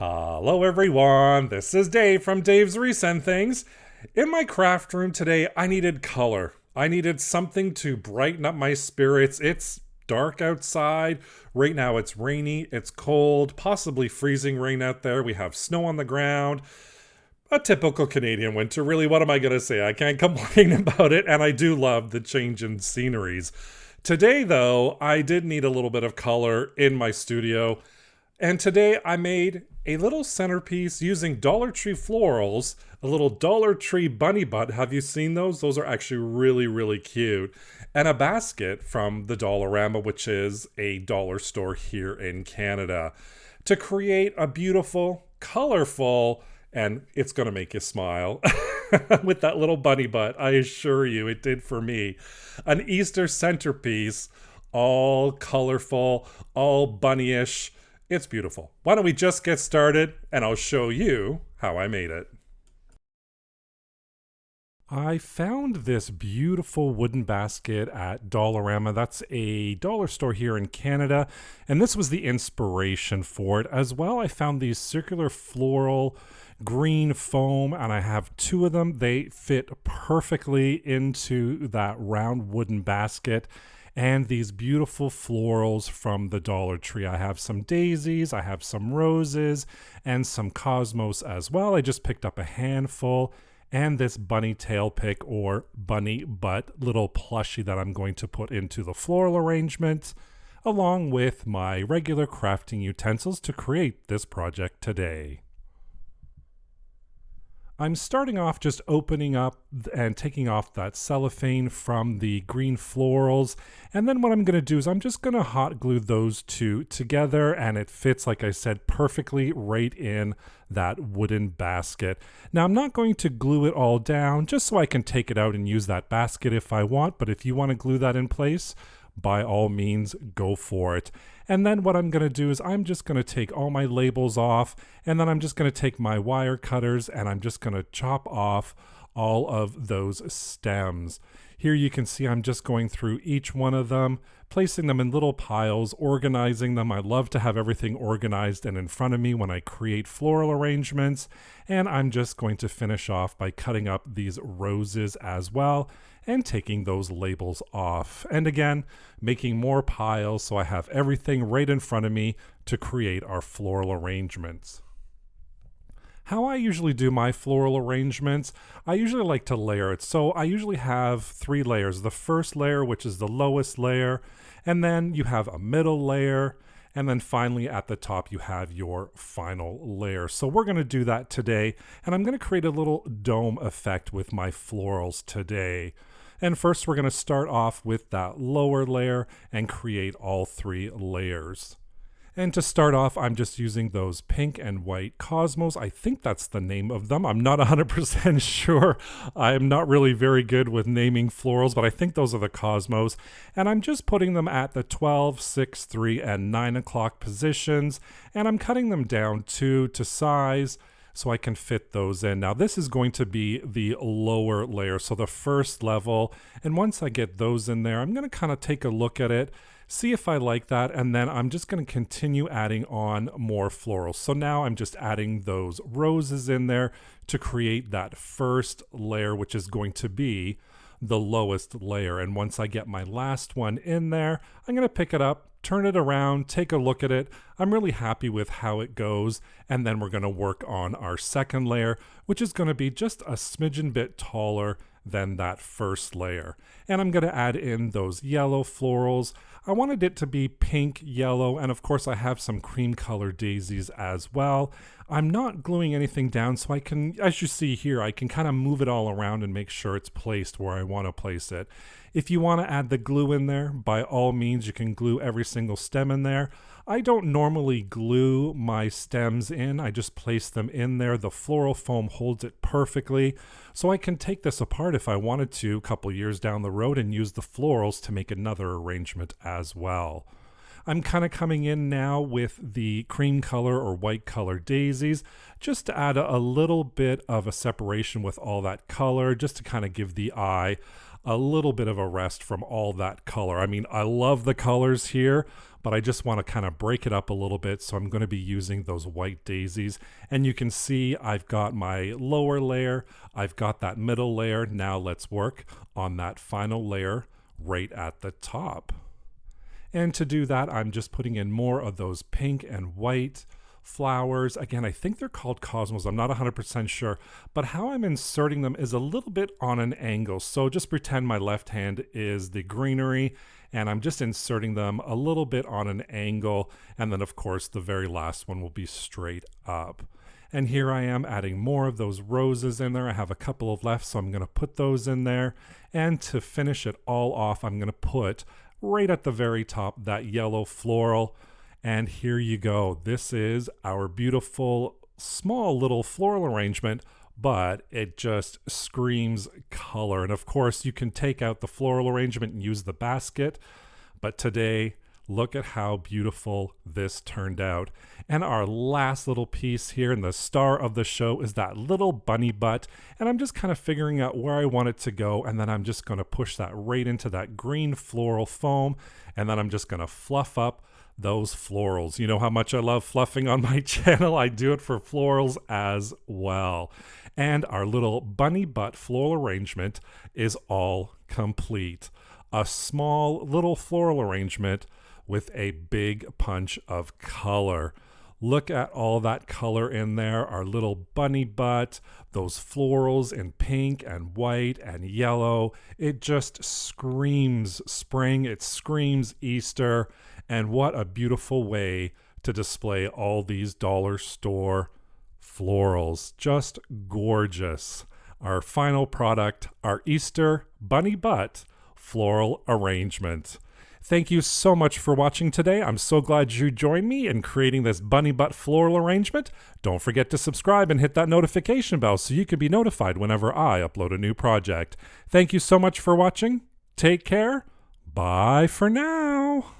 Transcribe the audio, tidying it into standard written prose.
Hello everyone, this is Dave from Dave's Recent Things. In my craft room today, I needed color. I needed something to brighten up my spirits. It's dark outside. Right now it's rainy, it's cold, possibly freezing rain out there. We have snow on the ground. A typical Canadian winter, really. What am I going to say? I can't complain about it, and I do love the change in sceneries. Today, though, I did need a little bit of color in my studio. And today I made a little centerpiece using Dollar Tree florals, a little Dollar Tree bunny butt. Have you seen those? Those are actually really, really cute. And a basket from the Dollarama, which is a dollar store here in Canada, to create a beautiful, colorful, and it's going to make you smile with that little bunny butt. I assure you, it did for me. An Easter centerpiece, all colorful, all bunnyish. It's beautiful. Why don't we just get started and I'll show you how I made it. I found this beautiful wooden basket at Dollarama. That's a dollar store here in Canada. And this was the inspiration for it. As well, I found these circular floral green foam, and I have two of them. They fit perfectly into that round wooden basket. And these beautiful florals from the Dollar Tree. I have some daisies, I have some roses, and some cosmos as well. I just picked up a handful, and this bunny tail pick or bunny butt little plushie that I'm going to put into the floral arrangement, along with my regular crafting utensils to create this project today. I'm starting off just opening up and taking off that cellophane from the green florals. And then what I'm going to do is I'm just going to hot glue those two together, and it fits, like I said, perfectly right in that wooden basket. Now I'm not going to glue it all down just so I can take it out and use that basket if I want, but if you want to glue that in place, by all means, go for it. And then what I'm going to do is I'm just going to take all my labels off, and then I'm just going to take my wire cutters and I'm just going to chop off all of those stems. Here you can see I'm just going through each one of them, placing them in little piles, organizing them. I love to have everything organized and in front of me when I create floral arrangements. And I'm just going to finish off by cutting up these roses as well and taking those labels off. And again, making more piles so I have everything right in front of me to create our floral arrangements. How I usually do my floral arrangements, I usually like to layer it. So I usually have 3 layers. The first layer, which is the lowest layer, and then you have a middle layer, and then finally at the top you have your final layer. So we're going to do that today, and I'm going to create a little dome effect with my florals today. And first we're going to start off with that lower layer and create all 3 layers. And to start off, I'm just using those pink and white cosmos. I think that's the name of them. I'm not 100% sure. I'm not really very good with naming florals, but I think those are the cosmos. And I'm just putting them at the 12, 6, 3, and 9 o'clock positions. And I'm cutting them down to size so I can fit those in. Now this is going to be the lower layer, so the first level. And once I get those in there, I'm going to kind of take a look at it, see if I like that, and then I'm just going to continue adding on more florals. So now I'm just adding those roses in there to create that first layer, which is going to be the lowest layer. And once I get my last one in there, I'm going to pick it up, turn it around, take a look at it. I'm really happy with how it goes. And then we're going to work on our second layer, which is going to be just a smidgen bit taller than that first layer. And I'm going to add in those yellow florals. I wanted it to be pink, yellow, and of course I have some cream color daisies as well. I'm not gluing anything down, so I can, as you see here, I can kind of move it all around and make sure it's placed where I want to place it. If you want to add the glue in there, by all means, you can glue every single stem in there. I don't normally glue my stems in, I just place them in there. The floral foam holds it perfectly, so I can take this apart if I wanted to a couple years down the road and use the florals to make another arrangement as well. I'm kind of coming in now with the cream color or white color daisies just to add a little bit of a separation with all that color, just to kind of give the eye a little bit of a rest from all that color. I mean, I love the colors here, but I just want to kind of break it up a little bit. So I'm going to be using those white daisies. And you can see I've got my lower layer, I've got that middle layer. Now let's work on that final layer right at the top. And to do that, I'm just putting in more of those pink and white flowers. Again, I think they're called cosmos. I'm not 100% sure, but how I'm inserting them is a little bit on an angle. So just pretend my left hand is the greenery, and I'm just inserting them a little bit on an angle. And then of course, the very last one will be straight up. And here I am adding more of those roses in there. I have a couple of left, so I'm going to put those in there. And to finish it all off, I'm going to put right at the very top that yellow floral. And here you go. This is our beautiful small little floral arrangement, but it just screams color. And of course, you can take out the floral arrangement and use the basket. But today, look at how beautiful this turned out. And our last little piece here, and the star of the show, is that little bunny butt. And I'm just kind of figuring out where I want it to go. And then I'm just going to push that right into that green floral foam. And then I'm just going to fluff up those florals. You know how much I love fluffing on my channel. I do it for florals as well. And our little bunny butt floral arrangement is all complete. A small little floral arrangement with a big punch of color. Look at all that color in there. Our little bunny butt, those florals in pink and white and yellow. It just screams spring. It screams Easter. And what a beautiful way to display all these dollar store florals. Just gorgeous. Our final product, our Easter bunny butt floral arrangement. Thank you so much for watching today. I'm so glad you joined me in creating this bunny butt floral arrangement. Don't forget to subscribe and hit that notification bell so you can be notified whenever I upload a new project. Thank you so much for watching. Take care. Bye for now.